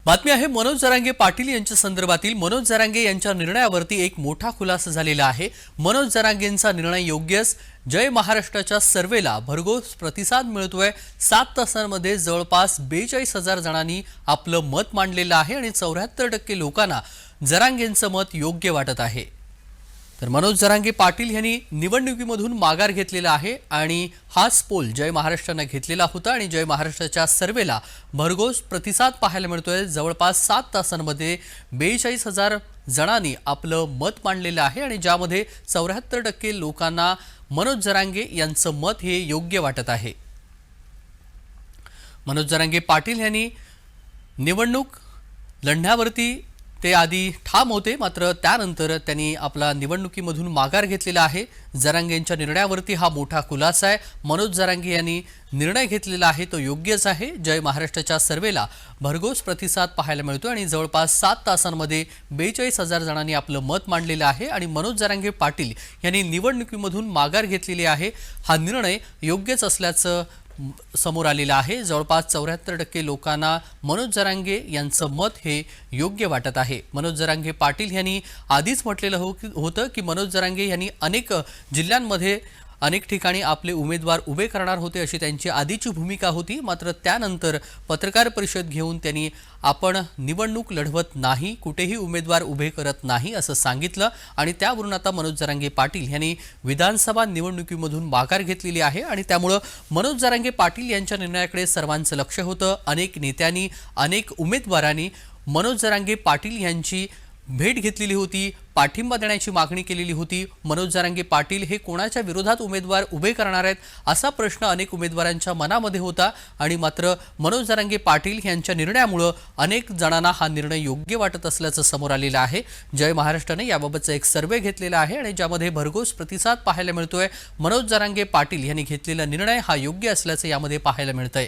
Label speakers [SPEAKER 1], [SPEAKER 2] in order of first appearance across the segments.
[SPEAKER 1] बातमी आहे मनोज जरांगे पाटील यांच्या संदर्भातील मनोज जरांगे यांच्या निर्णयावरती एक मोठा खुलासा झालेला आहे। मनोज जरांगेंचा निर्णय योग्यच। जय महाराष्ट्राच्या सर्वेला भरघोस प्रतिसाद मिळतोय। 7 तासांमध्ये जवळपास 42,000 जणांनी आपलं मत मांडलेलं आहे आणि 74% लोकांना जरांगेंचं मत योग्य वाटत आहे। तर मनोज जरांगे पाटील यांनी निवडणुकीमधून माघार घेतलेला आहे आणि हाच पोल जय महाराष्ट्राने घेतलेला होता आणि जय महाराष्ट्राच्या सर्वेला भरघोस प्रतिसाद पाहायला मिळतोय। जवळपास 7 तासांमध्ये 42,000 जणांनी आपलं मत मांडलेलं आहे आणि ज्यामध्ये 74% लोकांना मनोज जरांगे यांचं मत हे योग्य वाटत आहे। मनोज जरांगे पाटील यांनी निवडणूक लढण्यावरती ते आधी ठाम होते, मात्र त्यानंतर त्यांनी आपला निवडणुकीमधून माघार घेतलेला आहे। जरांगेंच्या निर्णयावरती हा मोठा खुलासा आहे। मनोज जरांगे यांनी निर्णय घेतलेला आहे तो योग्यच आहे। जय महाराष्ट्राच्या सर्वेला भरघोस प्रतिसाद पाहायला मिळतो आणि जवळपास 7 तासांमध्ये 42,000 जणांनी आपलं मत मांडलेलं आहे आणि मनोज जरांगे पाटील यांनी निवडणुकीमधून माघार घेतलेली आहे। हा निर्णय योग्यच असल्याचं समोर आलेला आहे। जवळपास 74% लोकांना मनोज जरांगे यांचं मत हे योग्य वाटत आहे। मनोज जरांगे पाटील यांनी आधीच म्हटलेलं होतं की मनोज जरांगे यांनी अनेक जिल्ह्यांमध्ये अनेक ठिकाणी आपले उमेदवार उभे करणार होते अशी त्यांची आधीची भूमिका होती, मात्र त्यानंतर पत्रकार परिषद घेऊन त्यांनी आपण निवडणूक लढवत नाही, कुठेही उमेदवार उभे करत नाही असं सांगितलं आणि त्यावरून आता मनोज जरांगे पाटील यांनी विधानसभा निवडणुकीमधून माघार घेतलेली आहे आणि त्यामुळे मनोज जरांगे पाटील यांच्या निर्णयाकडे सर्वांचं लक्ष होतं। अनेक नेत्यांनी अनेक उमेदवारांनी मनोज जरांगे पाटील यांची भेट घेतलेली होती, पाठिंबा देण्याची मागणी केलेली होती। मनोज जरांगे पाटील हे कोणाच्या विरोधात उमेदवार उभे करणार आहेत असा प्रश्न अनेक उमेदवारांच्या मनामध्ये होता आणि मात्र मनोज जरांगे पाटील यांच्या निर्णयामुळे अनेक जणांना हा निर्णय योग्य वाटत असल्याचं समोर आलेलं आहे। जय महाराष्ट्राने याबाबतचा एक सर्वे घेतलेला आहे आणि ज्यामध्ये भरघोस प्रतिसाद पाहायला मिळतोय। मनोज जरांगे पाटील यांनी घेतलेला निर्णय हा योग्य असल्याचं यामध्ये पाहायला मिळतंय।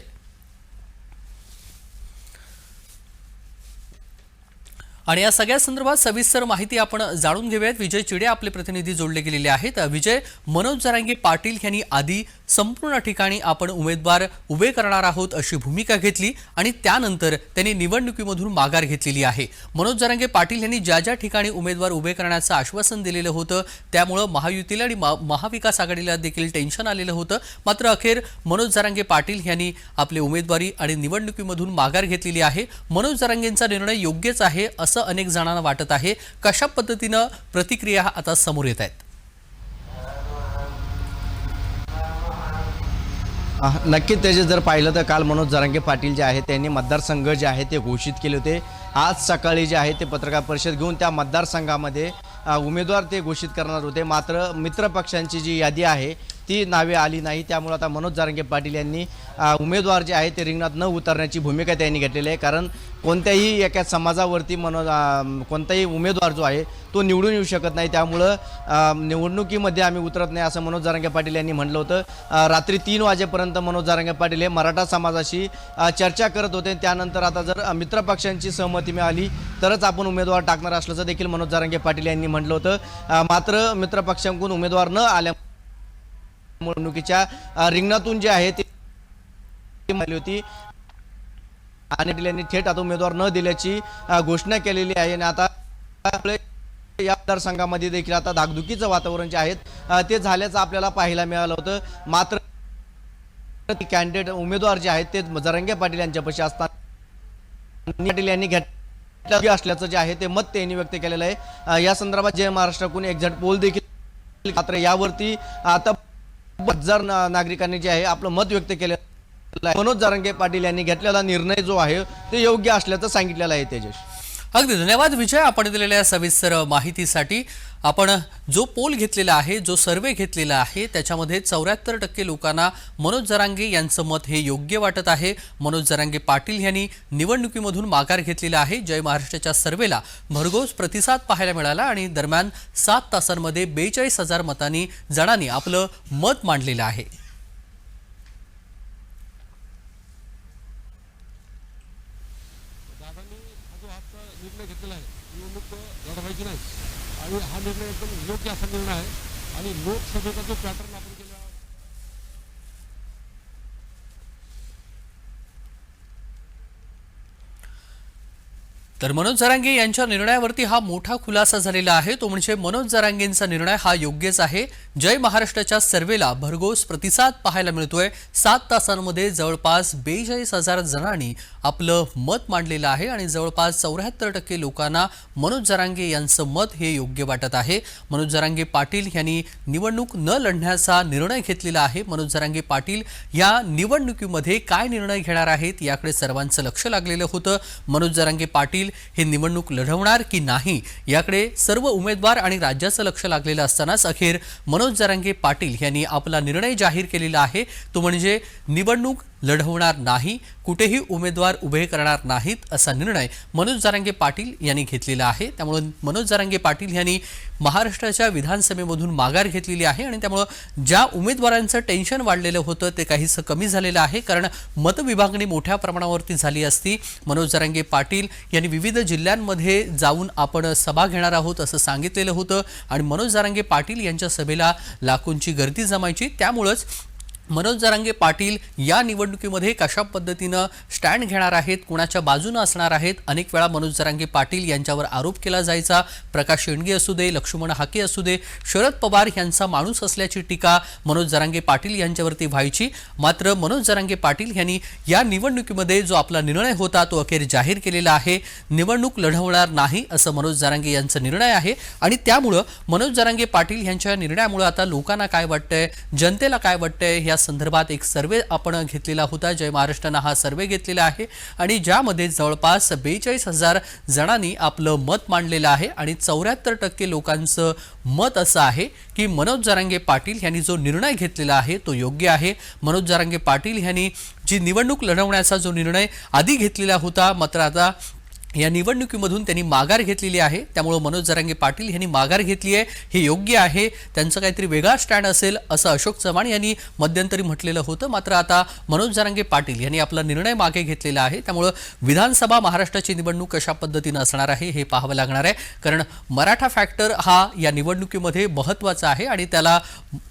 [SPEAKER 1] आणि या सगळ्या संदर्भात सविस्तर माहिती आपण जाणून घेऊयात। विजय चिडे आपले प्रतिनिधी जोडले गेलेले आहेत। विजय, मनोज जरांगे पाटील यांनी आधी संपूर्ण ठिकाणी आपण उमेदवार उभे करणार आहोत अशी भूमिका घेतली आणि त्यानंतर त्यांनी निवडणुकीमधून माघार घेतलेली आहे। मनोज जरांगे पाटील यांनी ज्या ज्या ठिकाणी उमेदवार उभे करण्याचं आश्वासन दिलेलं होतं त्यामुळे महायुतीला आणि महाविकास आघाडीला देखील टेन्शन आलेलं होतं, मात्र अखेर मनोज जरांगे पाटील यांनी आपली उमेदवारी आणि निवडणुकीमधून माघार घेतलेली आहे। मनोज जरांगेंचा निर्णय योग्यच आहे असं अनेक जणांना वाटत आहे। कशा पद्धतीने प्रतिक्रिया आता समोर येत आहेत?
[SPEAKER 2] नक्कीच त्याचे जर पाहिलं तर काल मनोज जरांगे पाटील जे आहे त्यांनी मतदारसंघ जे आहे ते घोषित केले होते। आज सकाळी जे आहे ते पत्रकार परिषद घेऊन त्या मतदारसंघामध्ये उमेदवार ते घोषित करणार होते, मात्र मित्रपक्षांची जी यादी आहे ती नावे आली नाही। त्यामुळे आता मनोज जरांगे पाटील यांनी उमेदवार जे आहे ते रिंगणात न उतरण्याची भूमिका त्यांनी घेतलेली आहे, कारण कोणत्याही एका समाजावरती कोणताही उमेदवार जो आहे तो निवडून येऊ शकत नाही। त्यामुळं निवडणुकीमध्ये आम्ही उतरत नाही असं मनोज जरांगे पाटील यांनी म्हटलं होतं। रात्री 3 वाजेपर्यंत मनोज जरांगे पाटील हे मराठा समाजाशी चर्चा करत होते। त्यानंतर आता जर मित्रपक्षांची सहमती मिळाली तरच आपण उमेदवार टाकणार असल्याचं देखील मनोज जरांगे पाटील यांनी म्हटलं होतं, मात्र मित्रपक्षांकडून उमेदवार न आल्या निवडणुकीच्या रिंगणातून जे आहे ते मिळाली होती आणि यांनी थेट आता उमेदवार न दिल्याची घोषणा केलेली आहे आणि आता या मतदारसंघामध्ये देखील आता धाकधुकीचं वातावरण जे आहे ते झाल्याचं आपल्याला पाहायला मिळालं होतं, मात्र कॅन्डिडेट उमेदवार जे आहेत ते जरांगे पाटील यांच्यापाशी असताना पाटील यांनी घेतलं असल्याचं जे आहे ते मत त्यांनी व्यक्त केलेलं आहे। या संदर्भात जय महाराष्ट्राकडून एक्झॅक्ट पोल देखील, मात्र यावरती आता 1000 नागरिकांनी जे आहे आपलं मत व्यक्त केलं। मनोज जरांगे पाटील यांनी घेतलेला निर्णय जो आहे ते योग्य असल्याचं सांगितलेलं आहे। तेजस,
[SPEAKER 1] अगदी धन्यवाद विजय आपण दिलेल्या सविस्तर माहितीसाठी। आपण जो पोल घेतलेला आहे, जो सर्वे घेतलेला आहे त्याच्यामध्ये 74% लोकांना मनोज जरांगे यांचं मत हे योग्य वाटत आहे। मनोज जरांगे पाटील यांनी निवडणुकीमधून माघार घेतलेला आहे। जय महाराष्ट्राच्या सर्वेला भरघोस प्रतिसाद पाहायला मिळाला आणि दरम्यान 7 तासांमध्ये 42,000 मतांनी जणांनी आपलं मत मांडलेलं आहे।
[SPEAKER 3] निर्णय घेतलेला आहे निवडणूक लढवायची नाही आणि हा निर्णय एकदम योग्य असा निर्णय आहे आणि लोकसभेचा जो पॅटर्न आपण केला
[SPEAKER 1] तर मनोज जरांगे यांच्या निर्णयावरती हा मोठा खुलासा झालेला आहे. तो म्हणजे मनोज जरांगेंचा निर्णय हा योग्यच आहे. जय महाराष्ट्राच्या सर्वेला भरघोस प्रतिसाद पाहायला मिळतोय. 7 तासांमध्ये जवळपास 42,000 जणांनी आपलं मत मांडलेलं आहे आणि जवळपास 74% लोकांना मनोज जरांगे यांचं मत हे योग्य वाटत आहे. मनोज जरांगे पाटील यांनी निवडणूक न लढण्याचा निर्णय घेतलेला आहे. मनोज जरांगे पाटील या निवडणुकीमध्ये काय निर्णय घेणार आहेत याकडे सर्वांचं लक्ष लागलेलं होतं. मनोज जरांगे पाटील हे निवडणूक लढवणार की नाही याकडे सर्व उमेदवार आणि राज्याचं लक्ष लागलेलं असतानाच अखेर मनोज जरांगे पाटील यांनी आपला निर्णय जाहीर केलेला आहे. तो म्हणजे निवडणूक लढवणार नाही, कुठेही उमेदवार उभे करणार नाहीत असा निर्णय मनोज जरांगे पाटील यांनी घेतलेला आहे. त्यामुळे मनोज जरांगे पाटील यांनी महाराष्ट्राच्या विधानसभेमधून माघार घेतलेली आहे आणि त्यामुळे ज्या उमेदवारांचं टेन्शन वाढलेलं होतं ते काहीसं कमी झालेलं आहे. कारण मतविभागणी मोठ्या प्रमाणावरती झाली असती. मनोज जरांगे पाटील यांनी विविध जिल्ह्यांमध्ये जाऊन आपण सभा घेणार आहोत असं सांगितलेलं होतं आणि मनोज जरांगे पाटील यांच्या सभेला लाखोंची गर्दी जमायची. त्यामुळेच मनोज जरांगे पाटील या निवडणुकीमध्ये कशा पद्धतीनं स्टँड घेणार आहेत, कुणाच्या बाजूने असणार आहेत. अनेक वेळा मनोज जरांगे पाटील यांच्यावर आरोप केला जायचा. प्रकाश शेंडगे असू दे, लक्ष्मण हाके असू दे, शरद पवार यांचा माणूस असल्याची टीका मनोज जरांगे पाटील यांच्यावरती व्हायची. मात्र मनोज जरांगे पाटील यांनी या निवडणुकीमध्ये जो आपला निर्णय होता तो अखेर जाहीर केलेला आहे. निवडणूक लढवणार नाही असं मनोज जरांगे यांचा निर्णय आहे आणि त्यामुळं मनोज जरांगे पाटील यांच्या निर्णयामुळे आता लोकांना काय वाटतंय, जनतेला काय वाटतंय या संदर्भात एक सर्वे आपण घेतलेला होता. जय महाराष्ट्रानं हा सर्वे घेतलेला आहे आणि ज्यामध्ये जवळपास 42,000 जणांनी आपलं मत मांडलेलं आहे आणि 74% लोकांचं मत असं आहे की मनोज जरांगे पाटील यांनी जो निर्णय घेतलेला आहे तो योग्य आहे. मनोज जरांगे पाटील यांनी जी निवडणूक लढवण्याचा जो निर्णय आधी घेतलेला होता मात्र आता या निवडणुकीमधून त्यांनी माघार घेतलेली आहे. त्यामुळे मनोज जरांगे पाटील यांनी माघार घेतली आहे हे योग्य आहे. त्यांचं काहीतरी वेगळा स्टँड असेल असं अशोक चव्हाण यांनी मध्यंतरी म्हटलेलं होतं. मात्र आता मनोज जरांगे पाटील यांनी आपला निर्णय मागे घेतलेला आहे. त्यामुळे विधानसभा महाराष्ट्राची निवडणूक कशा पद्धतीनं असणार आहे हे पाहावं लागणार आहे. कारण मराठा फॅक्टर हा या निवडणुकीमध्ये महत्त्वाचा आहे आणि त्याला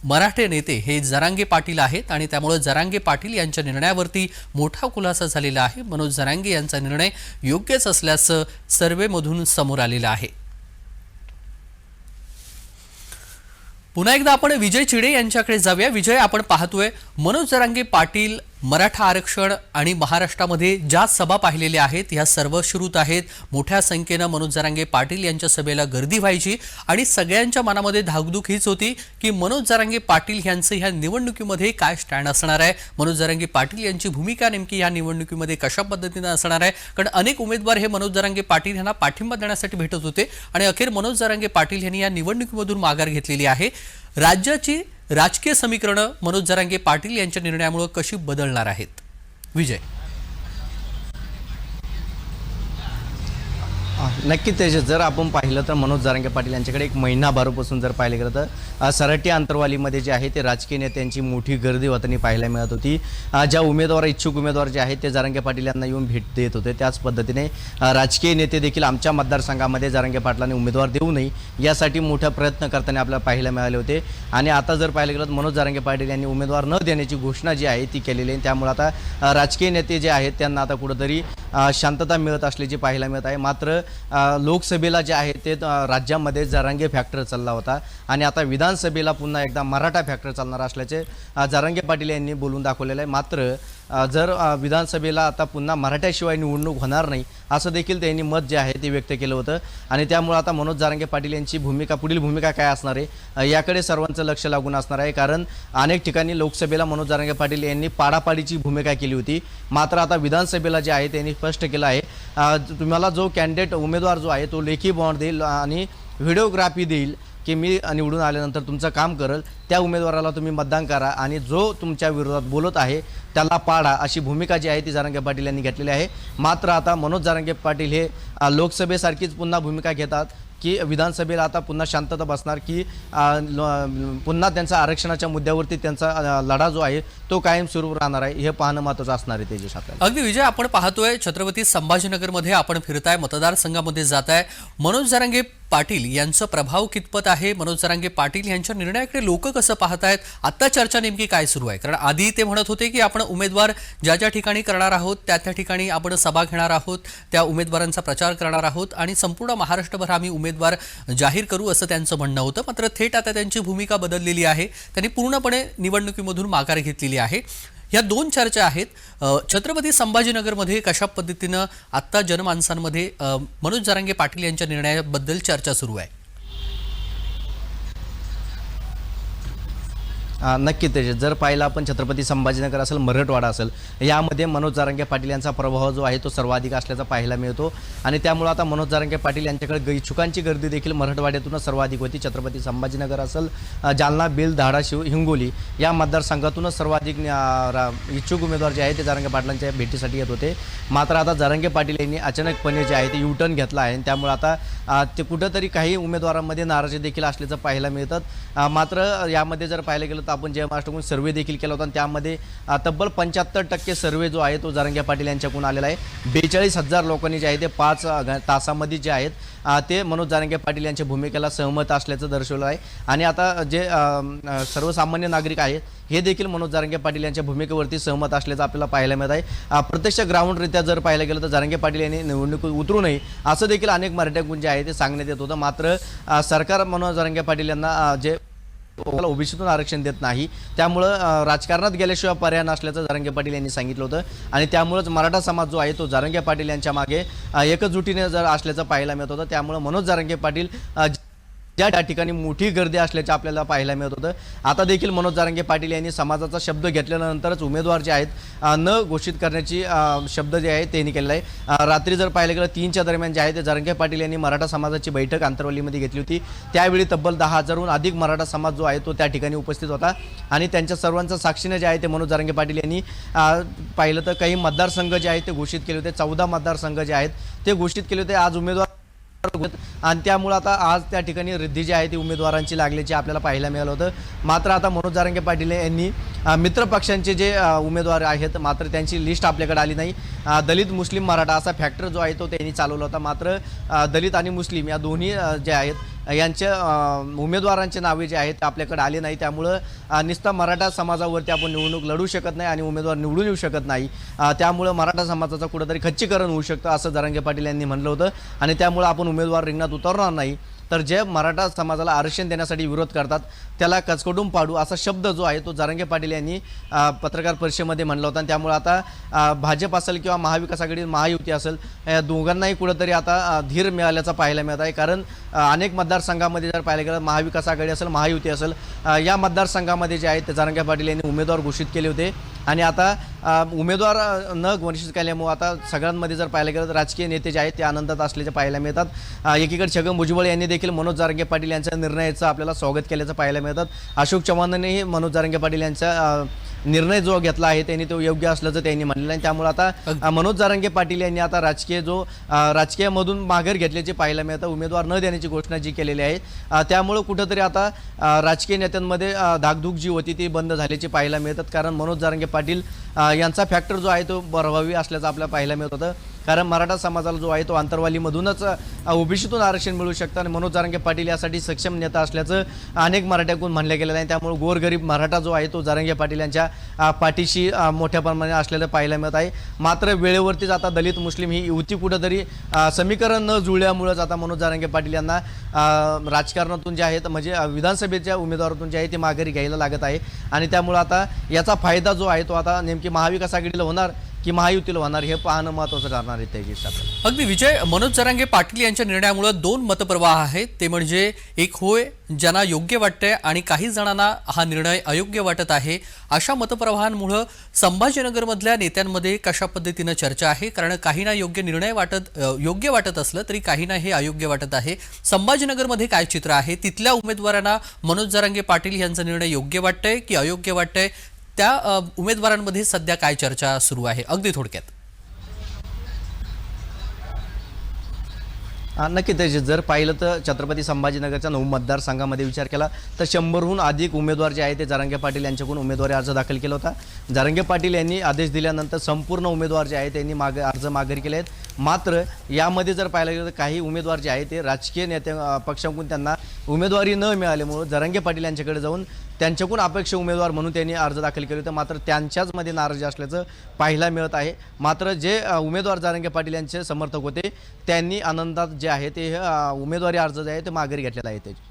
[SPEAKER 1] मराठे नेते हे जरांगे पाटील आहेत आणि त्यामुळे जरांगे पाटील यांच्या निर्णयावरती मोठा खुलासा झालेला आहे. मनोज जरांगे यांचा निर्णय योग्यच असल्याचं सर्वेमधून समोर आलेलं आहे. पुन्हा एकदा आपण विजय चिडे यांच्याकडे जाऊया. विजय, आपण पाहतोय मनोज जरांगे पाटील मराठा आरक्षण आणि महाराष्ट्रामध्ये ज्या सभा पाहिलेल्या आहेत ह्या सर्व श्रुत आहेत. मोठ्या संख्येनं मनोज जरांगे पाटील यांच्या सभेला गर्दी व्हायची आणि सगळ्यांच्या मनामध्ये धाकधूक हीच होती की मनोज जरांगे पाटील यांचं ह्या निवडणुकीमध्ये काय स्टँड असणार आहे, मनोज जरांगे पाटील यांची भूमिका नेमकी ह्या निवडणुकीमध्ये कशा पद्धतीनं असणार आहे. कारण अनेक उमेदवार हे मनोज जरांगे पाटील यांना पाठिंबा देण्यासाठी भेटत होते आणि अखेर मनोज जरांगे पाटील यांनी या निवडणुकीमधून माघार घेतलेली आहे. राज्याची राजकीय समीकरणं मनोज जरांगे पाटील यांच्या निर्णयामुळे कशी बदलणार आहेत? विजय,
[SPEAKER 2] नक्की त्याचे जर आपण पाहिलं तर मनोज जरांगे पाटील यांच्याकडे एक महिनाभरापासून जर पाहिलं गेलं तर सरटी अंतरवालीमध्ये जे आहे ते राजकीय नेत्यांची मोठी गर्दी होताना पाहायला मिळत होती. ज्या उमेदवार इच्छुक उमेदवार जे आहेत ते जरांगे पाटील यांना येऊन भेट देत होते. त्याच पद्धतीने राजकीय नेते देखील आमच्या मतदारसंघामध्ये जरांगे पाटलांनी उमेदवार देऊ नये यासाठी मोठा प्रयत्न करताना आपल्याला पाहायला मिळाले होते. आणि आता जर पाहिलं गेलं तर मनोज जरांगे पाटील यांनी उमेदवार न देण्याची घोषणा जी आहे ती केलेली आहे. त्यामुळे आता राजकीय नेते जे आहेत त्यांना आता कुठंतरी शांतता मिळत असल्याची पाहायला मिळत आहे. मात्र लोकसभेला जे आहे ते राज्यामध्ये जरांगे फॅक्टर चालला होता आणि आता विधानसभेला पुन्हा एकदा मराठा फॅक्टर चालणार असल्याचे जरांगे पाटील यांनी बोलून दाखवलेलं आहे. मात्र जर विधानसभेला आता पुन्हा मराठ्याशिवाय निवडणूक होणार नाही असं देखील त्यांनी मत जे आहे ते व्यक्त केलं होतं आणि त्यामुळे आता मनोज जरांगे पाटील यांची पुढील भूमिका काय असणार आहे याकडे सर्वांचं लक्ष लागून असणार आहे. कारण अनेक ठिकाणी लोकसभेला मनोज जरांगे पाटील यांनी पाडापाडीची भूमिका केली होती. मात्र आता विधानसभेला जे आहे त्यांनी स्पष्ट केलं आहे तुम्हाला जो कॅन्डिडेट उमेदवार जो आहे तो लेखी बॉन्ड देईल आणि व्हिडिओग्राफी देईल की मी निवडून आल्यानंतर तुमचं काम करेल, त्या उमेदवाराला तुम्ही मतदान करा आणि जो तुमच्या विरोधात बोलत आहे त्याला पाडा, अशी भूमिका जी आहे ती जरांगे पाटील यांनी घेतलेली आहे. मात्र आता मनोज जरांगे पाटील हे लोकसभेसारखीच पुन्हा भूमिका घेतात की विधानसभेला आता पुन्हा शांतता बसणार की पुन्हा त्यांचा आरक्षणाच्या मुद्द्यावरती त्यांचा लढा जो आहे तो कायम सुरू राहणार आहे हे पाहणं महत्त्वाचं असणार आहे. तेजस आपल्याला
[SPEAKER 1] अगदी विजय, आपण पाहतोय छत्रपती संभाजीनगरमध्ये आपण फिरताय, मतदारसंघामध्ये जाताय. मनोज जरांगे पाटील यांचा प्रभाव कितपत आहे, मनोज जरांगे पाटील यांच्या निर्णयाकडे लोक कसं पाहतायत, आता चर्चा नेमकी काय सुरू आहे? कारण आधी ते म्हणत होते की आपण उमेदवार ज्या ज्या ठिकाणी करणार आहोत त्या त्या ठिकाणी आपण सभा घेणार आहोत, त्या उमेदवारांचा प्रचार करणार आहोत आणि संपूर्ण महाराष्ट्रभर आम्ही उमेदवार जाहीर करू असं त्यांचं म्हणणं होतं. मात्र थेट आता त्यांची भूमिका बदललेली आहे. त्यांनी पूर्णपणे निवडणुकीमधून माघार घेतलेली आहे. या दोन चर्चा आहेत. छत्रपती संभाजीनगरमध्ये कशा पद्धतीनं आत्ता जनमानसांमध्ये मनोज जरांगे पाटील यांच्या निर्णयाबद्दल चर्चा सुरू आहे.
[SPEAKER 2] नक्की तेजस, जर पाहिलं आपण छत्रपती संभाजीनगर असेल, मराठवाडा असेल, यामध्ये मनोज जरांगे पाटील यांचा प्रभाव जो आहे तो सर्वाधिक असल्याचा पाहायला मिळतो. आणि त्यामुळे आता मनोज जरांगे पाटील यांच्याकडे इच्छुकांची गर्दी देखील मराठवाड्यातूनच सर्वाधिक होती. छत्रपती संभाजीनगर असेल, जालना, बीड, धाराशिव, हिंगोली या मतदारसंघातूनच सर्वाधिक इच्छुक उमेदवार जे आहेत ते जरांगे पाटलांच्या भेटीसाठी येत होते. मात्र आता जरांगे पाटील यांनी अचानकपणे जे आहे ते युटर्न घेतला आहे. त्यामुळे आता ते कुठंतरी काही उमेदवारांमध्ये नाराजी देखील असल्याचं पाहायला मिळतात. मात्र यामध्ये जर पाहिलं गेलं आपण जय महाराष्ट्राकडून सर्वे देखील केला होता आणि त्यामध्ये तब्बल 75% सर्वे जो आहे तो जरांगे पाटील यांच्याकडून आलेला आहे. 42,000 लोकांनी जे आहे ते 5 तासामध्ये जे आहेत ते मनोज जरांगे पाटील यांच्या भूमिकेला सहमत असल्याचं दर्शवलं आहे. आणि आता जे सर्वसामान्य नागरिक आहेत हे देखील मनोज जरांगे पाटील यांच्या भूमिकेवरती सहमत असल्याचं आपल्याला पाहायला मिळत आहे. प्रत्यक्ष ग्राउंडरित्या जर पाहायला गेलं तर जरांगे पाटील यांनी निवडणुकीत उतरू नये असं देखील अनेक मराठ्यांकडून जे आहे ते सांगण्यात येत होतं. मात्र सरकार मनोज जरांगे पाटील यांना जे ओबीसीतून आरक्षण देत नाही, त्यामुळं राजकारणात गेल्याशिवाय पर्याय नसल्याचं जरांगे पाटील यांनी सांगितलं होतं. आणि त्यामुळंच मराठा समाज जो आहे तो जरांगे पाटील यांच्या मागे एकजुटीने जर असल्याचं पाहायला मिळत होतं. त्यामुळं मनोज जरांगे पाटील त्या ठिकाणी मोठी गर्दी असल्याचे आपल्याला पाहायला मिळत होतं. आता देखील मनोज जरांगे पाटील यांनी समाजाचा शब्द घेतल्यानंतरच उमेदवार जे आहेत न घोषित करण्याची शब्द जे आहे त्यांनी केलेला आहे. रात्री जर पाहिलं गेलं 3च्या दरम्यान जे आहे ते जरांगे पाटील यांनी मराठा समाजाची बैठक आंतरवलीमध्ये घेतली होती. त्यावेळी तब्बल 10,000हून अधिक मराठा समाज जो आहे तो त्या ठिकाणी उपस्थित होता. आणि त्यांच्या सर्वांच्या साक्षीने जे आहे ते मनोज जरांगे पाटील यांनी पाहिलं तर काही मतदारसंघ जे आहेत ते घोषित केले होते. 14 मतदारसंघ जे आहेत ते घोषित केले होते. आज उमेदवार आणि त्यामुळे आता आज त्या ठिकाणी रिद्धी जी आहे ती उमेदवारांची लागल्याची आपल्याला पाहायला मिळालं होतं. मात्र आता मनोज जरांगे पाटील यांनी मित्र पक्षांचे जे उमेदवार आहेत मात्र त्यांची लिस्ट आपल्याकडे आली नाही. दलित, मुस्लिम, मराठा असा फॅक्टर जो आहे तो त्यांनी चालवला होता. मात्र दलित आणि मुस्लिम या दोन्ही जे आहेत यांच्या उमेदवारांचे नावे जे आहेत ते आपल्याकडे आले नाही. त्यामुळं नुसता मराठा समाजावरती आपण निवडणूक लढू शकत नाही आणि उमेदवार निवडून येऊ शकत नाही. त्यामुळं मराठा समाजाचं कुठंतरी खच्चीकरण होऊ शकतं असं जरांगे पाटील यांनी म्हणलं होतं. आणि त्यामुळं आपण उमेदवार रिंगणात उतरणार नाही, तर जे मराठा समाजाला आरक्षण देण्यासाठी विरोध करतात त्याला कचकटून पाडू असा शब्द जो आहे तो जरांगे पाटील यांनी पत्रकार परिषदेमध्ये म्हणला होता. आणि त्यामुळे आता भाजप असेल किंवा महाविकास आघाडी, महायुती असेल, या दोघांनाही कुठंतरी आता धीर मिळाल्याचा पाहायला मिळत आहे. कारण अनेक मतदारसंघामध्ये जर पाहायला गेलं महाविकास आघाडी असेल, महायुती असेल, या मतदारसंघामध्ये जे आहे ते जरांगे पाटील यांनी उमेदवार घोषित केले होते. आणि आता उमेदवार न घोषित केल्यामुळे आता सगळ्यांमध्ये जर पाहायला गेलं तर राजकीय नेते जे आहेत ते आनंदात असल्याचे पाहायला मिळतात. एकीकडे छगन भुजबळ यांनी देखील मनोज जरांगे पाटील यांच्या निर्णयाचं आपल्याला स्वागत केल्याचं पाहायला मिळतात. अशोक चव्हाणांनीही मनोज जरांगे पाटील यांचा निर्णय जो घेतला आहे त्यांनी तो योग्य असल्याचं त्यांनी म्हणलेलं आहे. त्यामुळे आता मनोज जरांगे पाटील यांनी आता राजकीयमधून माघार घेतल्याचे पाहायला मिळतं. उमेदवार न देण्याची घोषणा जी केलेली आहे त्यामुळे कुठंतरी आता राजकीय नेत्यांमध्ये धाकधूक जी होती ती बंद झाल्याची पाहायला मिळतात. कारण मनोज जरांगे पाटील यांचा फॅक्टर जो आहे तो प्रभावी असल्याचं आपल्याला पाहायला मिळत होतं. कारण मराठा समाजाला जो आहे तो आंतरवालीमधूनच ओबीसीतून आरक्षण मिळू शकतं आणि मनोज जरांगे पाटील यासाठी सक्षम नेता असल्याचं अनेक मराठ्यांकडून म्हणलं गेलेलं आहे. त्यामुळे गोरगरीब मराठा जो आहे तो जरांगे पाटील यांच्या पाठीशी मोठ्या प्रमाणात असलेलं पाहायला मिळत आहे. मात्र वेळेवरतीच आता दलित, मुस्लिम ही युती कुठंतरी समीकरण न जुळल्यामुळेच आता मनोज जरांगे पाटील यांना राजकारणातून जे आहेत म्हणजे विधानसभेच्या उमेदवारातून जे आहे ते माघारी घ्यायला लागत आहे. आणि त्यामुळे आता याचा फायदा जो आहे तो आता नेमकी महाविकास आघाडीला होणार की महायुतीला होणार हे पाहणं महत्त्वाचं ठरणार आहे. तेजस,
[SPEAKER 1] अगदी विजय, मनोज जरांगे पाटील यांच्या निर्णयामुळे दोन मतप्रवाह आहेत. ते म्हणजे एक होय ज्यांना योग्य वाटतंय आणि काही जणांना हा निर्णय अयोग्य वाटत आहे. अशा मतप्रवाहांमुळे संभाजीनगरमधल्या नेत्यांमध्ये कशा पद्धतीनं चर्चा आहे. कारण काहींना योग्य वाटत असलं तरी काहींना हे अयोग्य वाटत आहे. संभाजीनगरमध्ये काय चित्र आहे, तिथल्या उमेदवारांना मनोज जरांगे पाटील यांचा निर्णय योग्य वाटतंय की अयोग्य वाटतंय, त्या उमेदवारांमध्ये सध्या काय चर्चा सुरू आहे, अगदी थोडक्यात.
[SPEAKER 2] नक्की त्याचे जर पाहिलं तर छत्रपती संभाजीनगरच्या 9 मतदारसंघामध्ये विचार केला तर 100हून अधिक उमेदवार जे आहे ते जरांगे पाटील यांच्याकडून उमेदवारी अर्ज दाखल केला होता. जरांगे पाटील यांनी आदेश दिल्यानंतर संपूर्ण उमेदवार जे आहे त्यांनी अर्ज माघारी केले आहेत. मात्र यामध्ये जर पाहायला गेलं तर काही उमेदवार जे आहे ते राजकीय नेत्या पक्षाकडून त्यांना उमेदवारी न मिळाल्यामुळे जरांगे पाटील यांच्याकडे जाऊन त्यांच्याकडून अपेक्षित उमेदवार म्हणून त्यांनी अर्ज दाखल केले होते. मात्र त्यांच्याचमध्ये नाराजी असल्याचं पाहायला मिळत आहे. मात्र जे उमेदवार जरांगे पाटील यांचे समर्थक होते त्यांनी आनंदात जे आहे ते उमेदवारी अर्ज जे आहे ते माघारी घेतलेला आहे. त्याची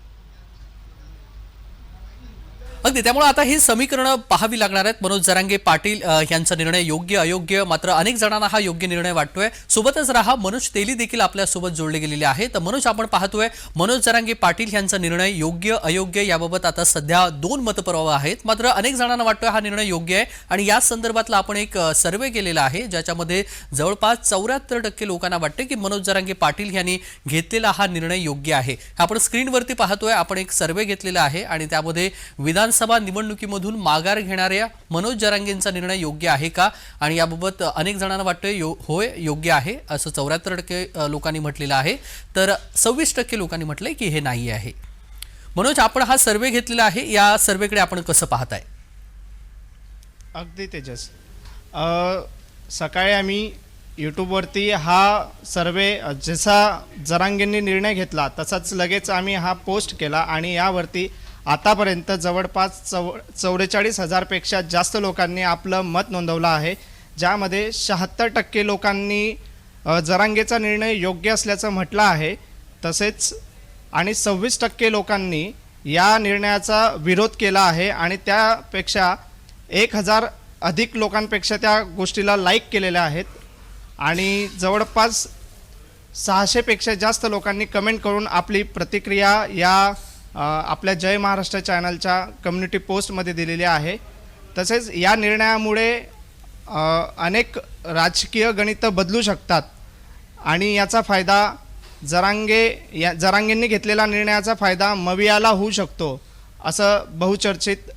[SPEAKER 1] अगदी त्यामुळे आता ही समीकरणं पाहावी लागणार आहेत. मनोज जरांगे पाटील यांचा निर्णय योग्य अयोग्य, मात्र अनेक जणांना हा योग्य निर्णय वाटतोय. सोबतच रहा मनोज तेली देखील आपल्या सोबत जोडले गेलेले आहे. तर मनोज, आपण पाहतोय मनोज जरांगे पाटील यांचा निर्णय योग्य अयोग्य याबाबत आता सध्या 2 मतपर्व आहेत. मात्र अनेक जणांना वाटतोय हा निर्णय योग्य आहे आणि या संदर्भातला आपण एक सर्वे केलेला आहे ज्याच्यामध्ये जवळपास 74% लोकांना वाटते की मनोज जरांगे पाटील यांनी घेतलेला हा निर्णय योग्य आहे. आपण स्क्रीनवरती पाहतोय, आपण एक सर्वे घेतलेला आहे आणि त्यामध्ये विधानसभा निवडणुकीमधून माघार घेणाऱ्या मनोज जरांगेंचा निर्णय योग्य आहे का, आणि याबाबत अनेक जणांना वाटतंय होय योग्य आहे असं 74% लोकांनी म्हटलेलं आहे. तर 26% लोकांनी म्हटलंय की हे नाही आहे. मनोज, आपण हा सर्वे घेतलेला आहे, या सर्वेकडे आपण कसं पाहताय?
[SPEAKER 4] अगदी तेजस, सकाळी आम्ही यूट्यूबवरती हा सर्वे जसा जरांगेंनी निर्णय घेतला तसाच लगेच आम्ही हा पोस्ट केला आणि यावरती आतापर्यंत जवळपास 44,000 पेक्षा जास्त लोकांनी आपलं मत नोंदवलं आहे. ज्यामध्ये 76% लोकांनी जरांगेचा निर्णय योग्य असल्याचं म्हटलं आहे. तसेच आणि 26% लोकांनी या निर्णयाचा विरोध केला आहे आणि त्यापेक्षा 1000 अधिक लोकांपेक्षा त्या गोष्टीला लाईक केलेल्या आहेत आणि जवळपास 600 पेक्षा जास्त लोकांनी कमेंट करून आपली प्रतिक्रिया या आपल्या जय महाराष्ट्र चॅनलच्या कम्युनिटी पोस्टमध्ये दिलेली आहे. तसेच या निर्णयामुळे अनेक राजकीय गणितं बदलू शकतात आणि याचा फायदा जरांगेंनी घेतलेला निर्णयाचा फायदा मवियाला होऊ शकतो असं बहुचर्चित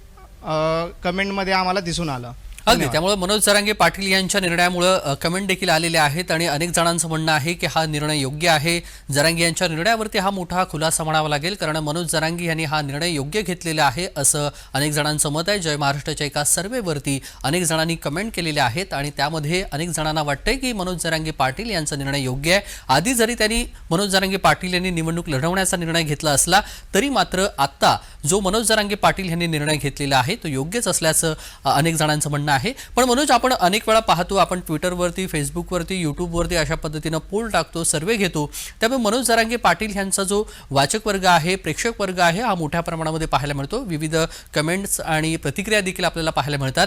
[SPEAKER 4] कमेंटमध्ये आम्हाला दिसून आलं.
[SPEAKER 1] अगदी त्यामुळे मनोज जरांगे पाटील यांच्या निर्णयामुळे कमेंट देखील आलेले आहेत आणि अनेक जणांचं म्हणणं आहे की हा निर्णय योग्य आहे. जरांगे यांच्या निर्णयावरती हा मोठा खुलासा म्हणावा लागेल, कारण मनोज जरांगे यांनी हा निर्णय योग्य घेतलेला आहे असं अनेक जणांचं मत आहे. जय महाराष्ट्राच्या एका सर्वेवरती अनेक जणांनी कमेंट केलेले आहेत आणि त्यामध्ये अनेक जणांना वाटतंय की मनोज जरांगे पाटील यांचा निर्णय योग्य आहे. आधी जरी त्यांनी मनोज जरांगे पाटील यांनी निवडणूक लढवण्याचा निर्णय घेतला असला तरी मात्र आत्ता जो मनोज जरांगे पाटील यांनी निर्णय घेतलेला आहे तो योग्यच असल्याचं अनेक जणांचं म्हणणं आहे. पण मनोज, आपण अनेक वेळा पाहतो, आपण ट्विटरवरती, फेसबुकवरती, यूट्यूबवरती अशा पद्धतीनं पोल टाकतो, सर्वे घेतो. त्यामुळे मनोज जरांगे पाटील यांचा जो वाचक वर्ग आहे, प्रेक्षक वर्ग आहे, हा मोठ्या प्रमाणामध्ये पाहायला मिळतो. विविध कमेंट्स आणि प्रतिक्रिया देखील आपल्याला पाहायला मिळतात.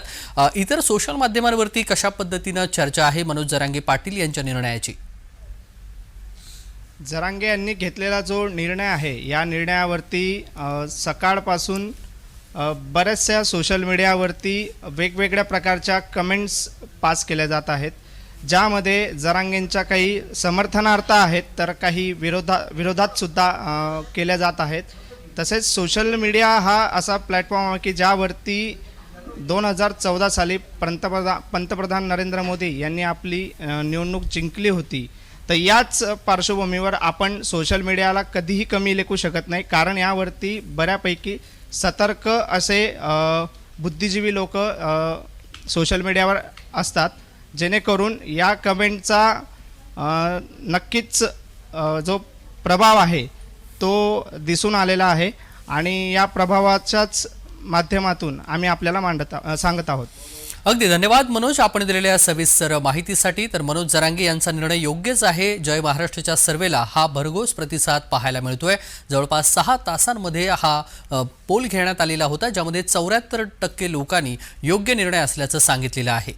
[SPEAKER 1] इतर सोशल माध्यमांवरती कशा पद्धतीनं चर्चा आहे मनोज जरांगे पाटील यांच्या निर्णयाची?
[SPEAKER 4] जरांगे यांनी घेतलेला जो निर्णय आहे या निर्णयावरती सकाळपासून बऱ्याचशा सोशल मीडियावरती वेगवेगळ्या प्रकारच्या कमेंट्स पास केल्या जात आहेत, ज्यामध्ये जरांगेंच्या काही समर्थनार्थ आहेत तर काही विरोधात सुद्धा केल्या जात आहेत. तसेच सोशल मीडिया हा असा प्लॅटफॉर्म आहे की ज्यावरती 2014 साली पंतप्रधान नरेंद्र मोदी यांनी आपली निवडणूक जिंकली होती. तर याच पार्श्वभूमीवर आपण सोशल मीडियाला कधीही कमी लेखू शकत नाही, कारण यावरती बऱ्यापैकी सतर्क असे बुद्धिजीवी लोक सोशल मीडियावर असतात, जेणेकरून या कमेंटचा नक्कीच जो प्रभाव आहे तो दिसून आलेला आहे आणि या प्रभावाच्याच माध्यमातून आम्ही आपल्याला सांगत आहोत.
[SPEAKER 1] अगदी धन्यवाद मनोज, आपण दिलेल्या सविस्तर माहितीसाठी. तर मनोज जरांगे यांचा निर्णय योग्यच आहे. जय महाराष्ट्राच्या सर्वेला हा भरघोस प्रतिसाद पाहायला मिळतोय. जवळपास 6 तासांमध्ये हा पोल घेण्यात आलेला होता, ज्यामध्ये 74% लोकांनी योग्य निर्णय असल्याचं सांगितलेलं आहे.